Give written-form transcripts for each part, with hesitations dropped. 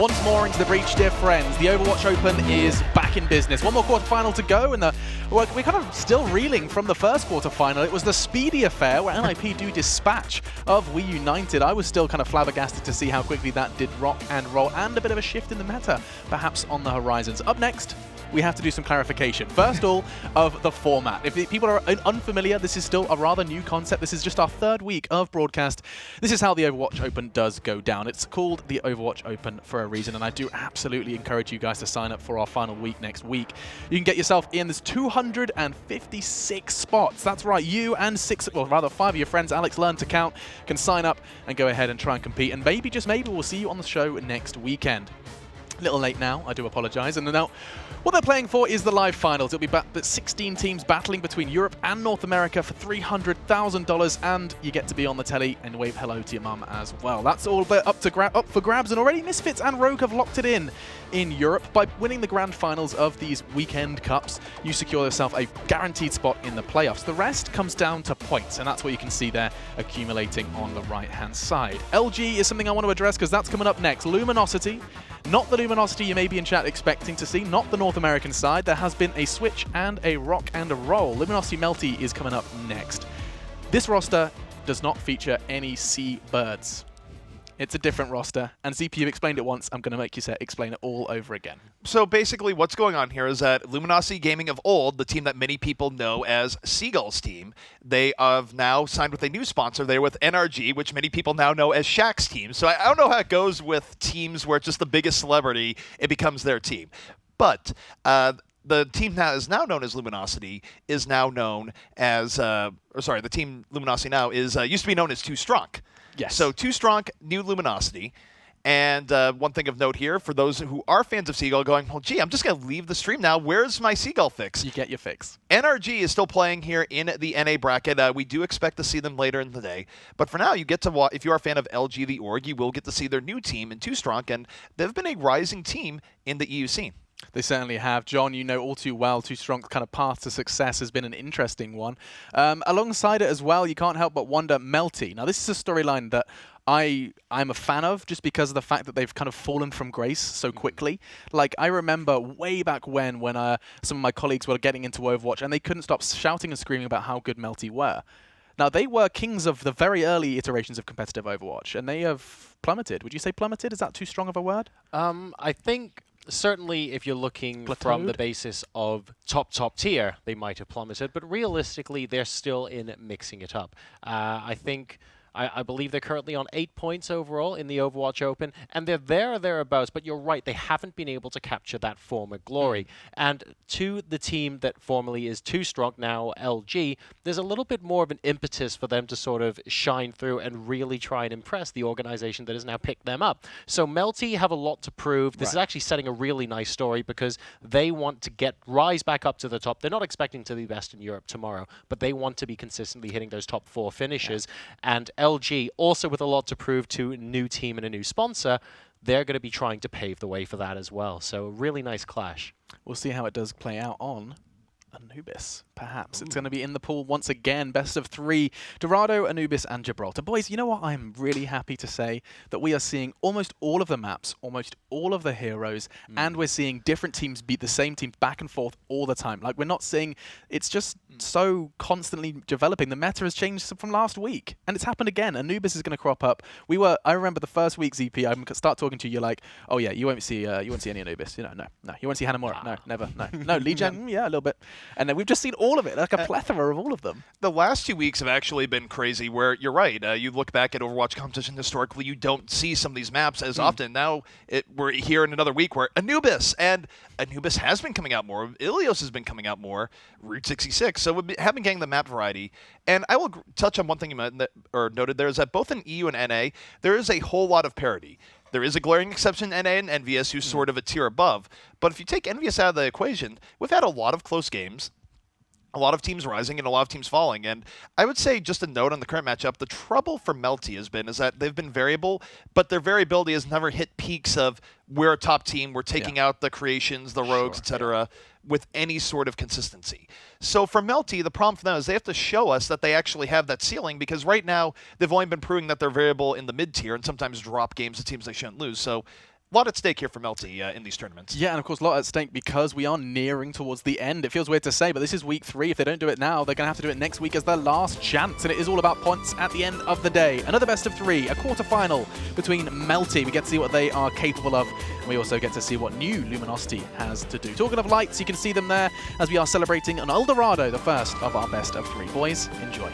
Once more into the breach, dear friends. The Overwatch Open is back in business. One more quarterfinal to go, and we're kind of still reeling from the first quarterfinal. It was the speedy affair where NIP do dispatch of We United. I was still kind of flabbergasted to see how quickly that did rock and roll, and a bit of a shift in the meta, perhaps on the horizons. Up next, we have to do some clarification. First all of the format. If people are unfamiliar, this is still a rather new concept. This is just our third week of broadcast. This is how the Overwatch Open does go down. It's called the Overwatch Open for a reason, and I do absolutely encourage you guys to sign up for our final week next week. You can get yourself in. There's 256 spots. That's right, you and five of your friends, Alex Learn to Count, can sign up and go ahead and try and compete. And maybe, just maybe, we'll see you on the show next weekend. A little late now, I do apologize. And now, what they're playing for is the live finals. It'll be 16 teams battling between Europe and North America for $300,000, and you get to be on the telly and wave hello to your mum as well. That's all up for grabs, and already Misfits and Rogue have locked it in Europe. By winning the grand finals of these weekend cups, you secure yourself a guaranteed spot in the playoffs. The rest comes down to points, and that's what you can see there accumulating on the right-hand side. LG is something I want to address because that's coming up next. Luminosity. Not the Luminosity you may be in chat expecting to see, not the North American side. There has been a switch and a rock and a roll. Luminosity Melty is coming up next. This roster does not feature any Seabirds. It's a different roster, and ZP, you've explained it once. I'm going to make you explain it all over again. So basically what's going on here is that Luminosity Gaming of old, the team that many people know as Seagull's team, they have now signed with a new sponsor. They're with NRG, which many people now know as Shaq's team. So I don't know how it goes with teams where it's just the biggest celebrity, it becomes their team. But the team that is now known as Luminosity is now known as, the team Luminosity now is used to be known as Too Strong. Yes. So Too Strong, new Luminosity. And one thing of note here, for those who are fans of Seagull going, well, gee, I'm just going to leave the stream now. Where's my Seagull fix? You get your fix. NRG is still playing here in the NA bracket. We do expect to see them later in the day. But for now, you get to watch. If you are a fan of LG the org, you will get to see their new team in Too Strong. And they've been a rising team in the EU scene. They certainly have. John, you know all too well, Too Strong's kind of path to success has been an interesting one. Alongside it as well, you can't help but wonder, Melty. Now, this is a storyline that I'm a fan of just because of the fact that they've kind of fallen from grace so quickly. Like, I remember way back when some of my colleagues were getting into Overwatch and they couldn't stop shouting and screaming about how good Melty were. Now, they were kings of the very early iterations of competitive Overwatch, and they have plummeted. Would you say plummeted? Is that too strong of a word? I think certainly if you're looking from the basis of top tier, they might have plummeted, but realistically, they're still in mixing it up. I believe they're currently on 8 points overall in the Overwatch Open, and they're there or thereabouts, but you're right, they haven't been able to capture that former glory. And to the team that formerly is Too Strong, now LG, there's a little bit more of an impetus for them to sort of shine through and really try and impress the organization that has now picked them up. So Melty have a lot to prove. This is actually setting a really nice story because they want to rise back up to the top. They're not expecting to be best in Europe tomorrow, but they want to be consistently hitting those top 4 finishes. And LG, also with a lot to prove to a new team and a new sponsor, they're going to be trying to pave the way for that as well. So a really nice clash. We'll see how it does play out on Anubis, perhaps. It's going to be in the pool once again. Best of 3. Dorado, Anubis, and Gibraltar. Boys, you know what? I'm really happy to say that we are seeing almost all of the maps, almost all of the heroes, and we're seeing different teams beat the same team back and forth all the time. Like, we're not seeing... It's just so constantly developing. The meta has changed from last week, and it's happened again. Anubis is going to crop up. I remember the first week, ZP, I start talking to you, you're like, oh yeah, you won't see any Anubis. You know, no. You won't see Hanamura. No, never. No, Lee Jang, yeah, a little bit. And then we've just seen all of it, like a plethora of all of them. The last 2 weeks have actually been crazy where, you're right, you look back at Overwatch competition historically, you don't see some of these maps as often. Now we're here in another week where Anubis has been coming out more, Ilios has been coming out more, Route 66, so we have been getting the map variety. And I will touch on one thing you noted there, is that both in EU and NA, there is a whole lot of parity. There is a glaring exception in NA and Envious, who's sort of a tier above. But if you take Envious out of the equation, we've had a lot of close games, a lot of teams rising and a lot of teams falling. And I would say, just a note on the current matchup, the trouble for Melty is that they've been variable, but their variability has never hit peaks of we're a top team, we're taking out the creations, the rogues, etc., with any sort of consistency. So for Melty, the problem for them is they have to show us that they actually have that ceiling, because right now they've only been proving that they're variable in the mid-tier and sometimes drop games to teams they shouldn't lose. So lot at stake here for Melty in these tournaments. Yeah, and of course a lot at stake because we are nearing towards the end. It feels weird to say, but this is week 3. If they don't do it now, they're going to have to do it next week as their last chance, and it is all about points at the end of the day. Another best of 3, a quarter-final between Melty. We get to see what they are capable of, and we also get to see what new Luminosity has to do. Talking of lights, you can see them there as we are celebrating an Dorado, the first of our best of 3. Boys, enjoy.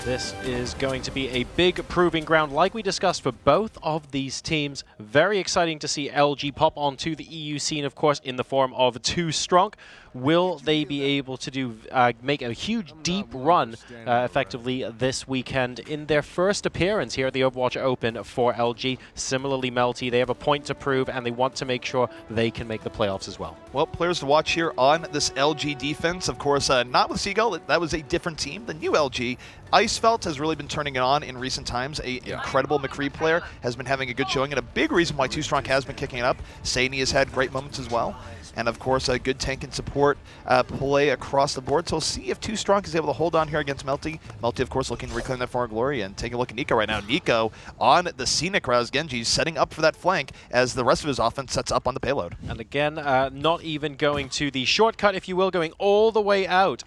This is going to be a big proving ground, like we discussed, for both of these teams. Very exciting to see LG pop onto the EU scene, of course, in the form of 2 Strong. Will they be able to make a huge, deep run, effectively, this weekend in their first appearance here at the Overwatch Open for LG? Similarly, Melty, they have a point to prove, and they want to make sure they can make the playoffs as well. Well, players to watch here on this LG defense. Of course, not with Seagull. That was a different team. The new LG. Icefelt has really been turning it on in recent times. An incredible McCree player has been having a good showing, and a big reason why 2 Strong has been kicking it up. Saini has had great moments as well. And of course, a good tank and support play across the board. So we'll see if 2 Strong is able to hold on here against Melty. Melty, of course, looking to reclaim that foreign glory. And take a look at Nico right now. Nico on the scenic route. Genji setting up for that flank as the rest of his offense sets up on the payload. And again, not even going to the shortcut, if you will, going all the way out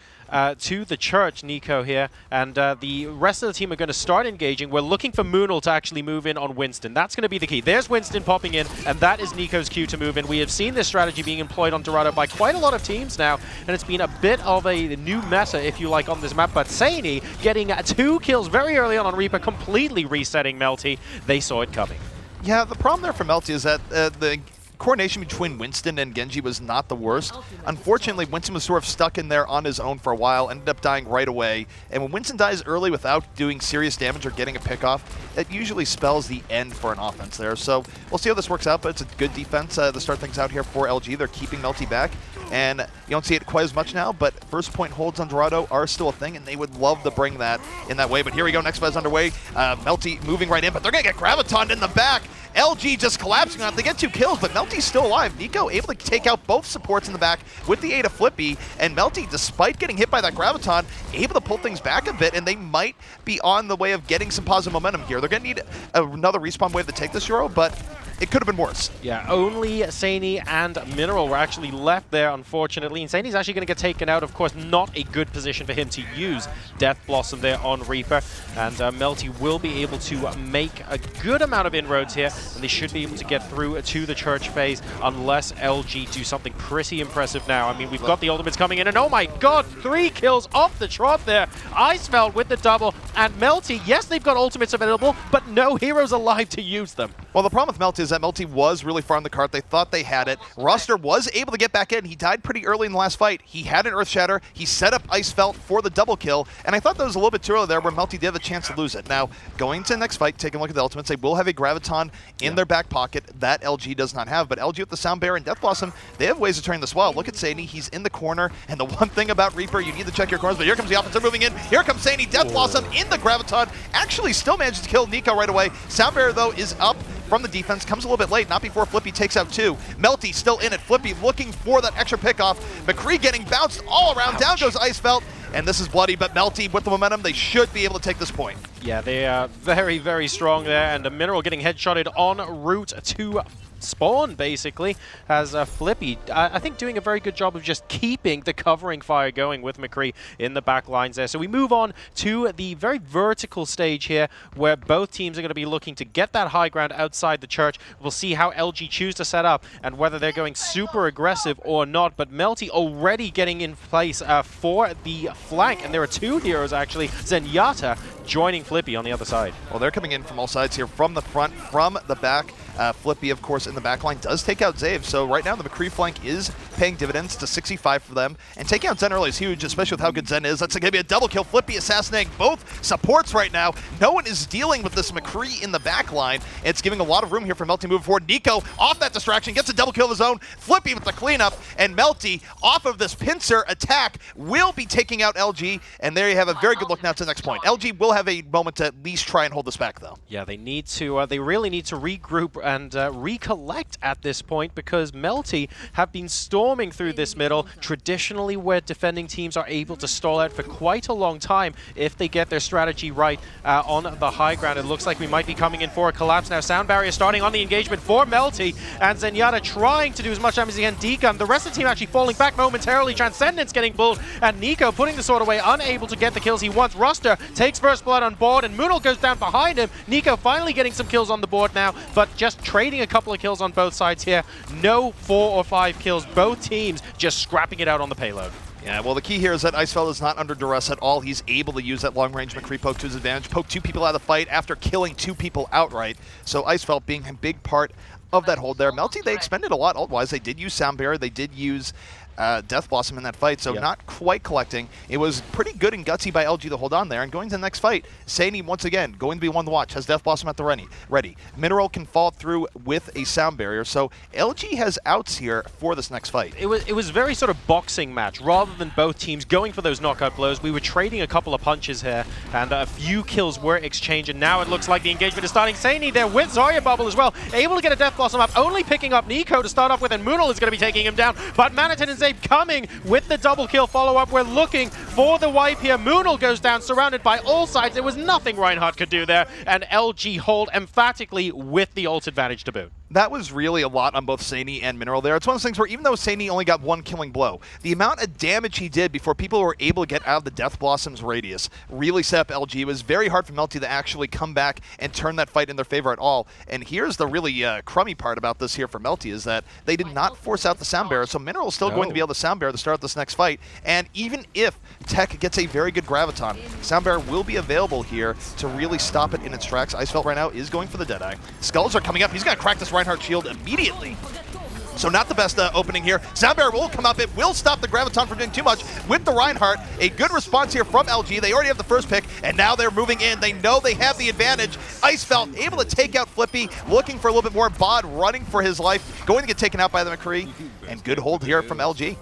to the church, Nico here. And the rest of the team are going to start engaging. We're looking for Moonal to actually move in on Winston. That's going to be the key. There's Winston popping in, and that is Nico's cue to move in. We have seen this strategy being employed on Dorado by quite a lot of teams now, and it's been a bit of a new meta, if you like, on this map. But Saini getting 2 kills very early on Reaper, completely resetting Melty. They saw it coming. Yeah, the problem there for Melty is that the coordination between Winston and Genji was not the worst. Unfortunately, Winston was sort of stuck in there on his own for a while, ended up dying right away. And when Winston dies early without doing serious damage or getting a pickoff, it usually spells the end for an offense there. So we'll see how this works out, but it's a good defense to start things out here for LG. They're keeping Melty back, and you don't see it quite as much now, but first point holds on Dorado are still a thing, and they would love to bring that in that way. But here we go, next phase underway. Melty moving right in, but they're going to get Gravitoned in the back. LG just collapsing on it. They get 2 kills, but Melty's still alive. Nico able to take out both supports in the back with the aid of Flippy, and Melty, despite getting hit by that Graviton, able to pull things back a bit, and they might be on the way of getting some positive momentum here. They're going to need another respawn wave to take this Euro, but it could have been worse. Yeah, only Saini and Mineral were actually left there, unfortunately. And Saini's actually going to get taken out. Of course, not a good position for him to use Death Blossom there on Reaper. And Melty will be able to make a good amount of inroads here. And they should be able to get through to the church phase unless LG do something pretty impressive now. I mean, we've got the ultimates coming in. And oh my god, 3 kills off the trot there. Icefelt with the double. And Melty, yes, they've got ultimates available, but no heroes alive to use them. Well, the problem with Melty is that Melty was really far on the cart. They thought they had it. Roster was able to get back in. He died pretty early in the last fight. He had an Earth Shatter. He set up Icefelt for the double kill, and I thought that was a little bit too early there where Melty did have a chance to lose it. Now, going to the next fight, taking a look at the ultimates, they will have a Graviton in their back pocket that LG does not have, but LG with the Sound Bear and Death Blossom, they have ways of turning this well. Look at Saini. He's in the corner, and the one thing about Reaper, you need to check your corners, but here comes the offense. They're moving in. Here comes Saini. Death Blossom in the Graviton. Actually still manages to kill Nico right away. Sound Bear, though, is up from the defense, comes a little bit late, not before Flippy takes out 2. Melty still in it. Flippy looking for that extra pickoff. McCree getting bounced all around. Ouch. Down goes Icefelt, and this is bloody, but Melty with the momentum, they should be able to take this point. Yeah, they are very, very strong there, and the Mineral getting headshotted en route to spawn, basically, as Flippy, I think, doing a very good job of just keeping the covering fire going with McCree in the back lines there. So we move on to the very vertical stage here, where both teams are going to be looking to get that high ground outside the church. We'll see how LG choose to set up and whether they're going super aggressive or not, but Melty already getting in place for the flank, and there are 2 heroes, actually. Zenyatta joining Flippy on the other side. Well, they're coming in from all sides here, from the front, from the back. Flippy, of course, in the back line does take out Zave. So right now the McCree flank is paying dividends to 65 for them. And taking out Zen early is huge, especially with how good Zen is. That's going to be a double kill. Flippy assassinating both supports right now. No one is dealing with this McCree in the back line. It's giving a lot of room here for Melty moving forward. Nico off that distraction, gets a double kill of his own. Flippy with the cleanup, and Melty off of this pincer attack will be taking out LG. And there you have a very good look now to the next point. LG will have a moment to at least try and hold this back, though. Yeah, they need to. They really need to regroup recollect at this point, because MELTY have been storming through this middle. Traditionally, where defending teams are able to stall out for quite a long time if they get their strategy right on the high ground. It looks like we might be coming in for a collapse now. Sound barrier starting on the engagement for MELTY, and Zenyatta trying to do as much damage as he can. Deacon, the rest of the team actually falling back momentarily. Transcendence getting pulled, and Nico putting the sword away, unable to get the kills he wants. Ruster takes first blood on board, and Moonal goes down behind him. Nico finally getting some kills on the board now, but just trading a couple of kills on both sides here. No 4 or 5 kills. Both teams just scrapping it out on the payload. Yeah, well, the key here is that Icefeld is not under duress at all. He's able to use that long-range McCree poke to his advantage, poke 2 people out of the fight after killing 2 people outright. So Icefeld being a big part of that hold there. MELTY, they expended a lot ult-wise. They did use Sound Barrier. They did use Death Blossom in that fight, so not quite collecting. It was pretty good and gutsy by LG to hold on there, and going to the next fight, Saini once again going to be one to watch, has Death Blossom at the ready. Mineral can fall through with a Sound Barrier, so LG has outs here for this next fight. It was very sort of boxing match, rather than both teams going for those knockout blows. We were trading a couple of punches here, and a few kills were exchanged, and now it looks like the engagement is starting. Saini there with Zarya Bubble as well, able to get a Death Blossom up, only picking up Nico to start off with, and Moonal is going to be taking him down, but Manitin and Zabe coming with the double kill follow-up. We're looking for the wipe here. Moonal goes down, surrounded by all sides. There was nothing Reinhardt could do there, and LG hold emphatically with the ult advantage to boot. That was really a lot on both Saini and Mineral there. It's one of those things where even though Saini only got 1 killing blow, the amount of damage he did before people were able to get out of the Death Blossom's radius really set up LG. It was very hard for MELTY to actually come back and turn that fight in their favor at all. And here's the really crummy part about this here for MELTY, is that they did not force out the Sound Barrier, so Mineral is still going to be able to Sound Barrier to start this next fight. And even if Tech gets a very good Graviton, Sound Barrier will be available here to really stop it in its tracks. Icefeld right now is going for the Deadeye. Skulls are coming up. He's going to crack this Reinhardt shield immediately. So not the best opening here. Sound Barrier will come up. It will stop the Graviton from doing too much with the Reinhardt. A good response here from LG. They already have the first pick, and now they're moving in. They know they have the advantage. Icefeld able to take out Flippy, looking for a little bit more. Bod running for his life, going to get taken out by the McCree. And good hold here from LG.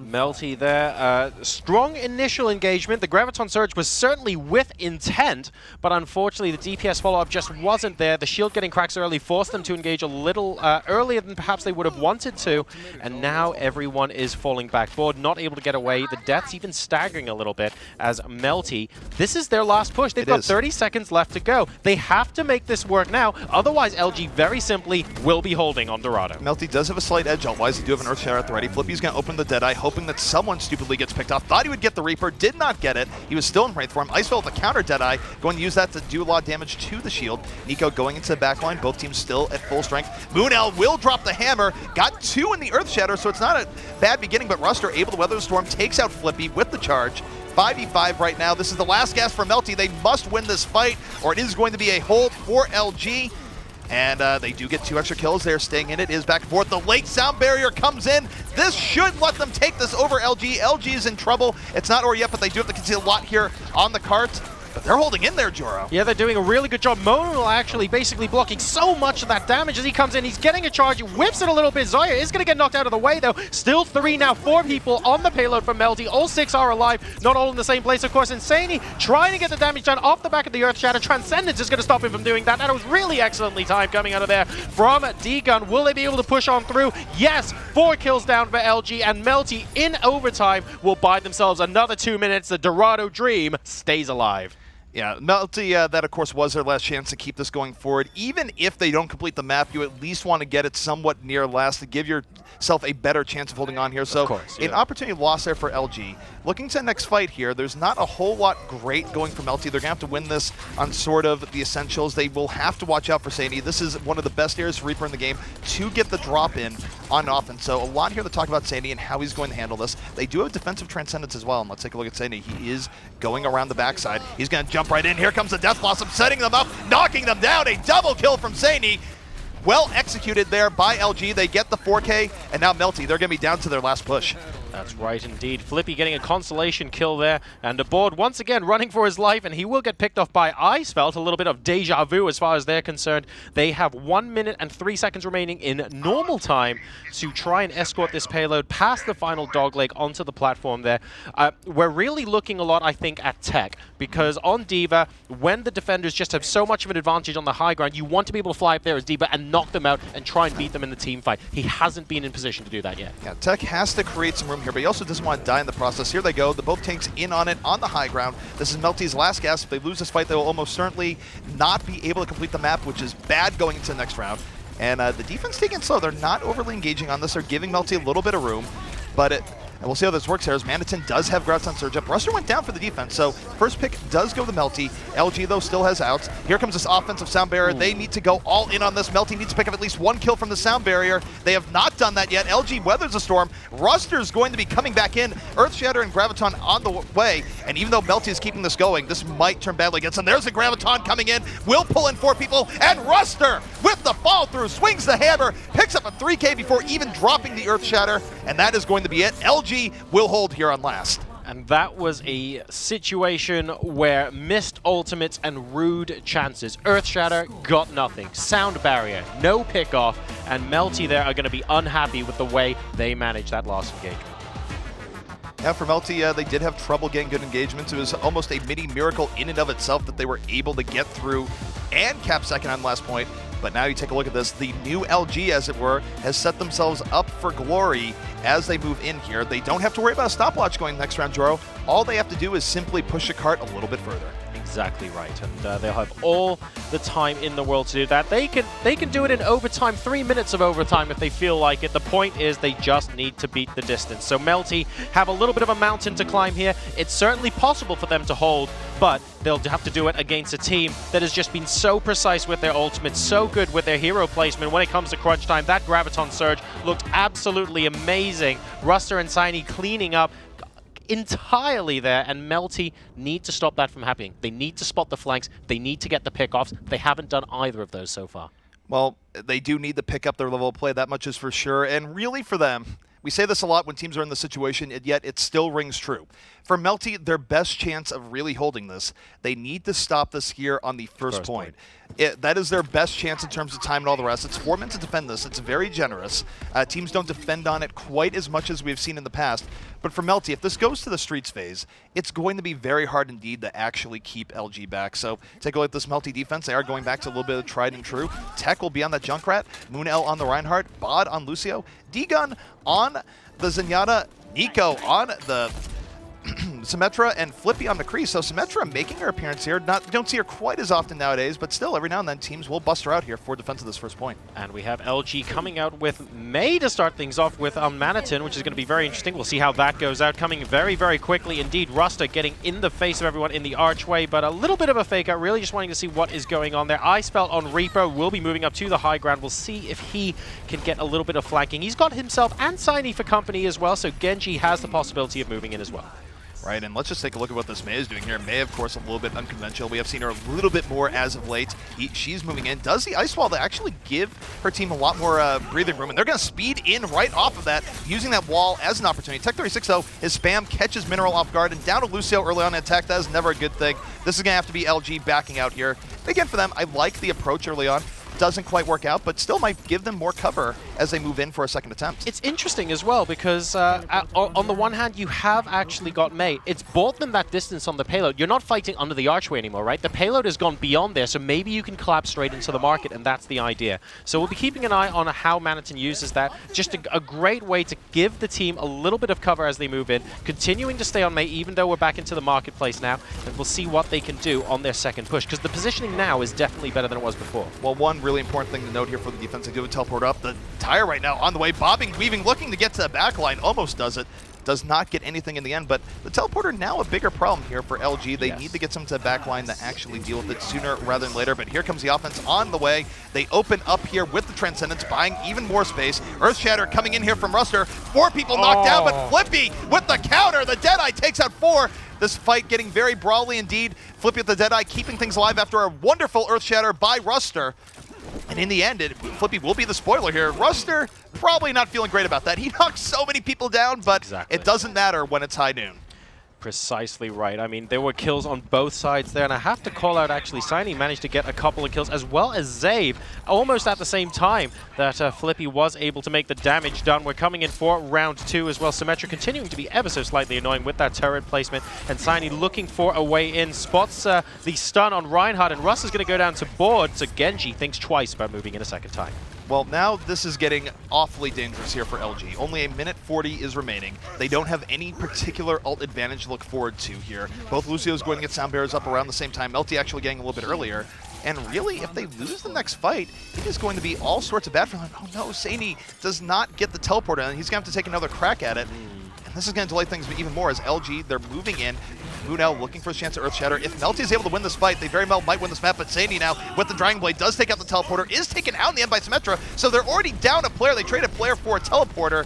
MELTY there. Strong initial engagement. The Graviton Surge was certainly with intent, but unfortunately the DPS follow-up just wasn't there. The shield getting cracks early forced them to engage a little earlier than perhaps they would have wanted to, and now everyone is falling back forward, not able to get away. The deaths even staggering a little bit as MELTY. This is their last push. They've got 30 seconds left to go. They have to make this work now, otherwise LG very simply will be holding on Dorado. MELTY does have a slight edge ult-wise. They do have an Earth Shatter at the ready. Flippy's going to open the Deadeye, hoping that someone stupidly gets picked off. Thought he would get the Reaper, did not get it. He was still in Wraith form. Icefeld with a counter Deadeye, going to use that to do a lot of damage to the shield. Nico going into the backline, both teams still at full strength. Moonel will drop the hammer, got 2 in the Earth Shatter, so it's not a bad beginning, but Ruster able to weather the storm, takes out Flippy with the charge. 5v5 right now. This is the last gasp for MELTY. They must win this fight, or it is going to be a hold for LG. And they do get 2 extra kills. They're staying in it. It is back and forth. The late Sound Barrier comes in. This should let them take this over LG. LG is in trouble. It's not over yet, but they do have to concede a lot here on the cart. But they're holding in there, Joro. Yeah, they're doing a really good job. Mono actually basically blocking so much of that damage as he comes in. He's getting a charge, whips it a little bit. Zarya is going to get knocked out of the way, though. Still 3 now, 4 people on the payload from MELTY. All 6 are alive, not all in the same place, of course. Saini trying to get the damage done off the back of the Earth Shatter. Transcendence is going to stop him from doing that. That was really excellently timed coming out of there from D-Gun. Will they be able to push on through? Yes, 4 kills down for LG, and MELTY in overtime will buy themselves another 2 minutes. The Dorado dream stays alive. Yeah, MELTY, that of course was their last chance to keep this going forward. Even if they don't complete the map, you at least want to get it somewhat near last to give yourself a better chance of holding on here. So, an opportunity lost there for LG. Looking to the next fight here, there's not a whole lot great going for MELTY. They're going to have to win this on sort of the essentials. They will have to watch out for Saini. This is one of the best areas for Reaper in the game to get the drop in on offense. So a lot here to talk about Saini and how he's going to handle this. They do have defensive transcendence as well, and let's take a look at Saini. He is going around the backside. He's going to jump right in. Here comes the Death Blossom, setting them up, knocking them down. A double kill from Saini. Well executed there by LG. They get the 4K, and now MELTY, they're going to be down to their last push. That's right indeed. Flippy getting a consolation kill there, and aboard once again running for his life, and he will get picked off by Icefelt. A little bit of deja vu as far as they're concerned. They have 1 minute and 3 seconds remaining in normal time to try and escort this payload past the final dogleg onto the platform there. We're really looking a lot, I think, at tech, because on D.Va, when the defenders just have so much of an advantage on the high ground, you want to be able to fly up there as D.Va and knock them out and try and beat them in the team fight. He hasn't been in position to do that yet. Yeah, Tech has to create some room here, but he also doesn't want to die in the process. Here they go, the both tanks in on it on the high ground. This is Melty's last gas. If they lose this fight, they will almost certainly not be able to complete the map, which is bad going into the next round. And the defense taking it slow. They're not overly engaging on this. They're giving Melty a little bit of room, but and we'll see how this works here as Manitin does have Graviton Surge up. Ruster went down for the defense, so first pick does go to Melty. LG, though, still has outs. Here comes this offensive sound barrier. They need to go all in on this. Melty needs to pick up at least 1 kill from the sound barrier. They have not done that yet. LG weathers the storm. Ruster's going to be coming back in. Earthshatter and Graviton on the way, and even though Melty is keeping this going, this might turn badly against them. There's a Graviton coming in. Will pull in 4 people, and Ruster, with the fall through, swings the hammer, picks up a 3K before even dropping the Earthshatter, and that is going to be it. LG will hold here on last. And that was a situation where missed ultimates and rude chances. Earthshatter got nothing. Sound barrier, no pickoff, and Melty there are going to be unhappy with the way they managed that last engagement. Yeah, for Melty, they did have trouble getting good engagements. It was almost a mini miracle in and of itself that they were able to get through and cap second on the last point. But now you take a look at this. The new LG, as it were, has set themselves up for glory as they move in here. They don't have to worry about a stopwatch going next round, Joro. All they have to do is simply push the cart a little bit further. Exactly right, and they'll have all the time in the world to do that. They can do it in overtime, 3 minutes of overtime if they feel like it. The point is they just need to beat the distance. So Melty have a little bit of a mountain to climb here. It's certainly possible for them to hold, but they'll have to do it against a team that has just been so precise with their ultimates, so good with their hero placement. When it comes to crunch time, that Graviton Surge looked absolutely amazing. Ruster and Saini cleaning up entirely there, and Melty need to stop that from happening. They need to spot the flanks. They need to get the pickoffs. They haven't done either of those so far. Well, they do need to pick up their level of play. That much is for sure. And really for them, we say this a lot when teams are in this situation, and yet it still rings true. For Melty, their best chance of really holding this, they need to stop this here on the first point. That is their best chance in terms of time and all the rest. It's 4 minutes to defend this. It's very generous. Teams don't defend on it quite as much as we've seen in the past. But for Melty, if this goes to the streets phase, it's going to be very hard indeed to actually keep LG back. So take a look at this Melty defense. They are going back to a little bit of tried and true. Tech will be on that Junkrat. Moonel on the Reinhardt. Bod on Lucio. D-Gun on the Zenyatta. Nico on the Symmetra, and Flippy on McCree. So Symmetra making her appearance here. Don't see her quite as often nowadays, but still every now and then teams will bust her out here for defense of this first point. And we have LG coming out with May to start things off with Manitin, which is going to be very interesting. We'll see how that goes out. Coming very, very quickly indeed. Ruster getting in the face of everyone in the archway, but a little bit of a fake out, really just wanting to see what is going on there. Icefelt on Reaper will be moving up to the high ground. We'll see if he can get a little bit of flanking. He's got himself and Saini for company as well, so Genji has the possibility of moving in as well. Right, and let's just take a look at what this May is doing here. May, of course, a little bit unconventional. We have seen her a little bit more as of late. She's moving in. Does the Ice Wall to actually give her team a lot more breathing room, and they're going to speed in right off of that, using that wall as an opportunity. Tech 36, though, his spam catches Mineral off guard, and down to Lucio early on in attack. That is never a good thing. This is going to have to be LG backing out here. Again, for them, I like the approach early on. Doesn't quite work out, but still might give them more cover as they move in for a second attempt. It's interesting as well because on the one hand, you have actually got May. It's bought them that distance on the payload. You're not fighting under the archway anymore, right? The payload has gone beyond there, so maybe you can collapse straight into the market, and that's the idea. So we'll be keeping an eye on how Manitin uses that. Just a great way to give the team a little bit of cover as they move in, continuing to stay on May even though we're back into the marketplace now, and we'll see what they can do on their second push, because the positioning now is definitely better than it was before. Well, one really important thing to note here for the defense, they do a teleport up. The tire right now on the way, bobbing, weaving, looking to get to the back line, almost does it. Does not get anything in the end, but the teleporter now a bigger problem here for LG. They need to get some to the back line to actually deal with it sooner rather than later, but here comes the offense on the way. They open up here with the Transcendence, buying even more space. Earthshatter coming in here from Ruster. 4 people knocked down, but Flippy with the counter. The Deadeye takes out 4. This fight getting very brawly indeed. Flippy with the Deadeye keeping things alive after a wonderful Earthshatter by Ruster. And in the end, Flippy will be the spoiler here. Ruster, probably not feeling great about that. He knocked so many people down, but it doesn't matter when it's high noon. Precisely right. I mean, there were kills on both sides there, and I have to call out, actually, Saini managed to get a couple of kills, as well as Zabe, almost at the same time that Flippy was able to make the damage done. We're coming in for round 2 as well. Symmetra continuing to be ever so slightly annoying with that turret placement, and Saini looking for a way in. Spots the stun on Reinhardt, and Russ is going to go down to board, so Genji thinks twice about moving in a second time. Well, now this is getting awfully dangerous here for LG. Only a minute 40 is remaining. They don't have any particular ult advantage to look forward to here. Both Lucio's going to get sound barriers up around the same time. Melty actually getting a little bit earlier. And really, if they lose the next fight, it is going to be all sorts of bad for them. Oh no, Saini does not get the teleporter, and he's going to have to take another crack at it. And this is going to delay things even more as LG, they're moving in. Munel looking for a chance to Earth Shatter. If Melty is able to win this fight, they very well might win this map, but Saini now with the Dragon Blade does take out the teleporter, is taken out in the end by Symmetra, so they're already down a player. They trade a player for a teleporter.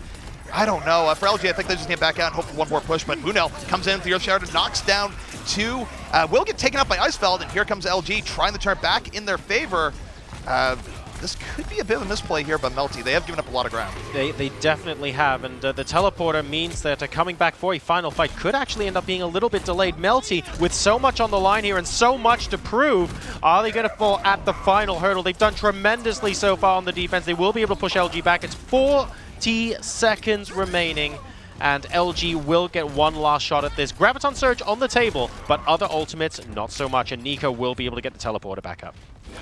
I don't know. For LG, I think they just need to back out and hope for one more push, but Munel comes in with the Earth Shatter, knocks down 2. Will get taken out by Icefeld, and here comes LG trying to turn back in their favor. This could be a bit of a misplay here by Melty. They have given up a lot of ground. They definitely have, and the teleporter means that coming back for a final fight could actually end up being a little bit delayed. Melty, with so much on the line here and so much to prove, are they going to fall at the final hurdle? They've done tremendously so far on the defense. They will be able to push LG back. It's 40 seconds remaining, and LG will get one last shot at this. Graviton Surge on the table, but other ultimates, not so much, and Nico will be able to get the teleporter back up.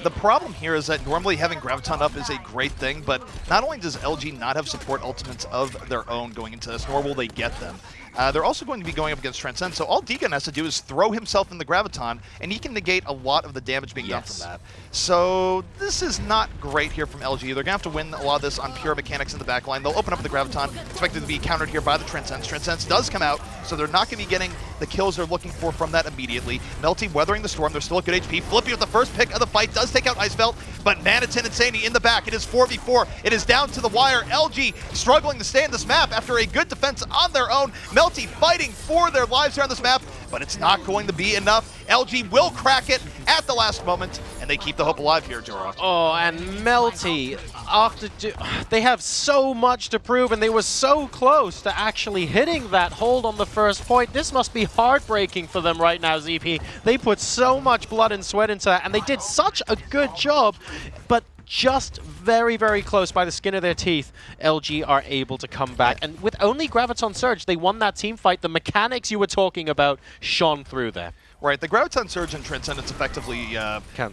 The problem here is that normally having Graviton up is a great thing, but not only does LG not have support ultimates of their own going into this, nor will they get them. They're also going to be going up against Transcend, so all Deacon has to do is throw himself in the Graviton, and he can negate a lot of the damage being done from that. So this is not great here from LG. They're going to have to win a lot of this on pure mechanics in the backline. They'll open up the Graviton, expected to be countered here by the Transcend. Transcend does come out, so they're not going to be getting the kills they're looking for from that immediately. Melty weathering the storm. They're still at good HP. Flippy with the first pick of the fight does take out Icefeld, but Manitin and Saini in the back. It is 4v4. It is down to the wire. LG struggling to stay in this map after a good defense on their own. Melty fighting for their lives here on this map, but it's not going to be enough. LG will crack it at the last moment, and they keep the hope alive here, Joro. Oh, and Melty, they have so much to prove, and they were so close to actually hitting that hold on the first point. This must be heartbreaking for them right now, ZP. They put so much blood and sweat into that, and they did such a good job, but just very, very close by the skin of their teeth, LG are able to come back. And with only Graviton Surge, they won that team fight. The mechanics you were talking about shone through there. Right, the Graviton Surge and Transcendence effectively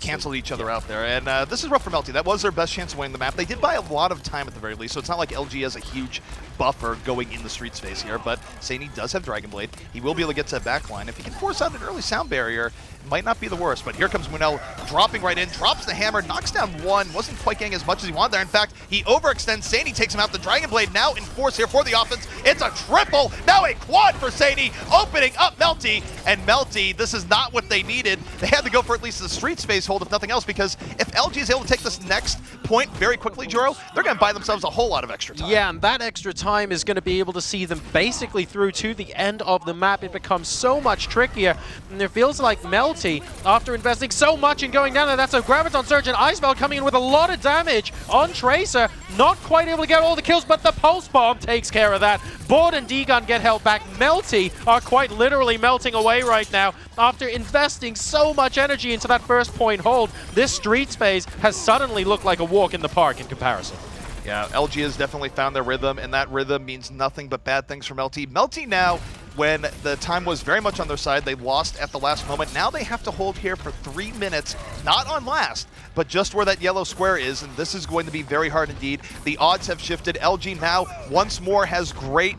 canceled each other out there, and this is rough for Melty. That was their best chance of winning the map. They did buy a lot of time at the very least, so it's not like LG has a huge buffer going in the street space here, but Saini does have Dragon Blade. He will be able to get to that backline. If he can force out an early sound barrier, it might not be the worst, but here comes Munel dropping right in, drops the hammer, knocks down 1, wasn't quite getting as much as he wanted there. In fact, he overextends. Saini takes him out. The Dragon Blade now in force here for the offense. It's a triple, now a quad for Saini, opening up Melty, and Melty, this is not what they needed. They had to go for at least the street space hold, if nothing else, because if LG is able to take this next point very quickly, Joro, they're going to buy themselves a whole lot of extra time. Yeah, and that extra time is going to be able to see them basically through to the end of the map. It becomes so much trickier, and it feels like Melty, after investing so much in going down there, that's a Graviton Surge, and Icefeld coming in with a lot of damage on Tracer, not quite able to get all the kills, but the Pulse Bomb takes care of that. Board and D-Gun get held back. Melty are quite literally melting away right now. After investing so much energy into that first point hold, this street space has suddenly looked like a walk in the park in comparison. Yeah, LG has definitely found their rhythm, and that rhythm means nothing but bad things for Melty. Melty now, when the time was very much on their side, they lost at the last moment. Now they have to hold here for 3 minutes, not on last, but just where that yellow square is, and this is going to be very hard indeed. The odds have shifted. LG now once more has a great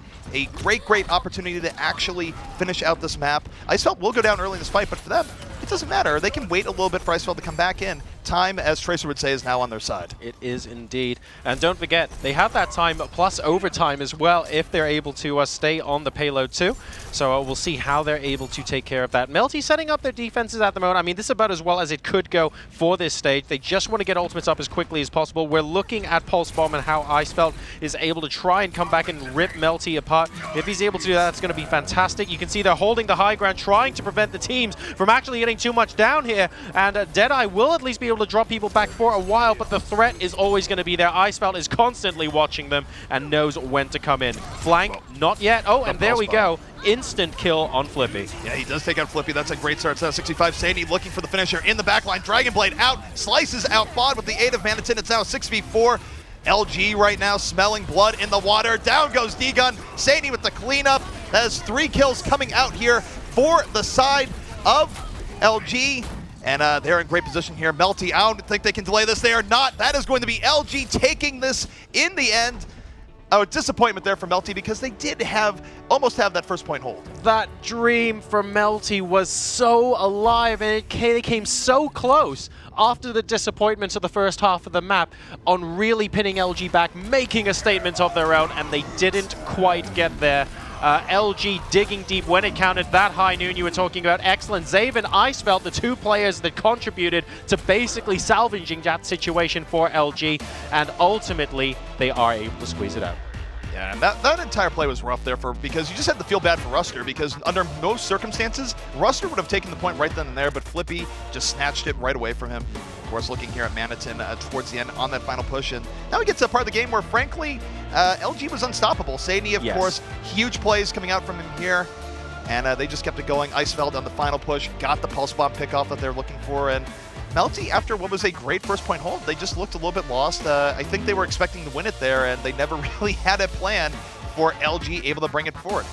opportunity to actually finish out this map. Icefeld will go down early in this fight, but for them, it doesn't matter. They can wait a little bit for Icefeld to come back in. Time, as Tracer would say, is now on their side. It is indeed. And don't forget, they have that time plus overtime as well if they're able to stay on the payload too. So we'll see how they're able to take care of that. Melty setting up their defenses at the moment. I mean, this is about as well as it could go for this stage. They just want to get ultimates up as quickly as possible. We're looking at Pulse Bomb and how Icefeld is able to try and come back and rip Melty apart. If he's able to do that, that's going to be fantastic. You can see they're holding the high ground, trying to prevent the teams from actually getting too much down here. And Deadeye will at least be able to drop people back for a while, but the threat is always going to be there. Icefeld is constantly watching them and knows when to come in. Flank, not yet. Oh, and there we go. Instant kill on Flippy. Yeah, he does take out Flippy. That's a great start. 65 Sadie looking for the finisher in the backline. Dragon Blade out, slices out Bod with the aid of Manitin. It's now 6v4. LG right now smelling blood in the water. Down goes D-Gun. Sadie with the cleanup. That is 3 kills coming out here for the side of LG. And they're in great position here. Melty, I don't think they can delay this. They are not. That is going to be LG taking this in the end. Oh, disappointment there for Melty because they did almost have that first point hold. That dream for Melty was so alive, and they came so close after the disappointments of the first half of the map on really pinning LG back, making a statement of their own, and they didn't quite get there. LG digging deep when it counted. That high noon you were talking about, excellent. Zaven, Icefeld, the 2 players that contributed to basically salvaging that situation for LG, and ultimately they are able to squeeze it out. Yeah, and that entire play was rough there because you just had to feel bad for Ruster because under most circumstances, Ruster would have taken the point right then and there, but Flippy just snatched it right away from him. Of course, looking here at Manitin towards the end on that final push, and now we get to a part of the game where, frankly, LG was unstoppable. Sadie, of course, huge plays coming out from him here, and they just kept it going. Icefeld on the final push, got the pulse bomb pickoff that they're looking for, and Melty, after what was a great first point hold, they just looked a little bit lost. I think they were expecting to win it there, and they never really had a plan for LG able to bring it forward.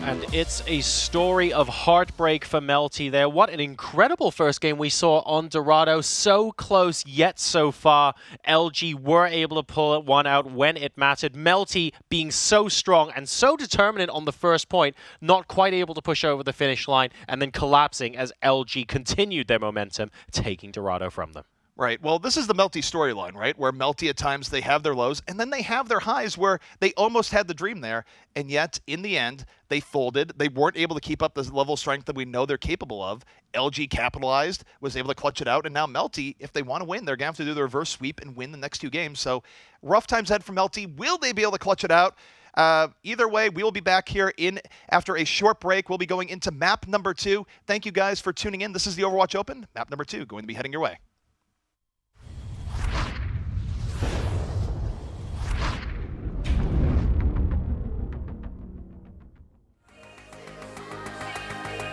And it's a story of heartbreak for Melty there. What an incredible first game we saw on Dorado. So close, yet so far. LG were able to pull one out when it mattered. Melty being so strong and so determined on the first point, not quite able to push over the finish line, and then collapsing as LG continued their momentum, taking Dorado from them. Right. Well, this is the Melty storyline, right? Where Melty at times they have their lows and then they have their highs where they almost had the dream there. And yet, in the end, they folded. They weren't able to keep up the level of strength that we know they're capable of. LG capitalized, was able to clutch it out. And now Melty, if they want to win, they're going to have to do the reverse sweep and win the next 2 games. So rough times ahead for Melty. Will they be able to clutch it out? Either way, we will be back here after a short break. We'll be going into map number 2. Thank you guys for tuning in. This is the Overwatch Open. Map number 2 going to be heading your way.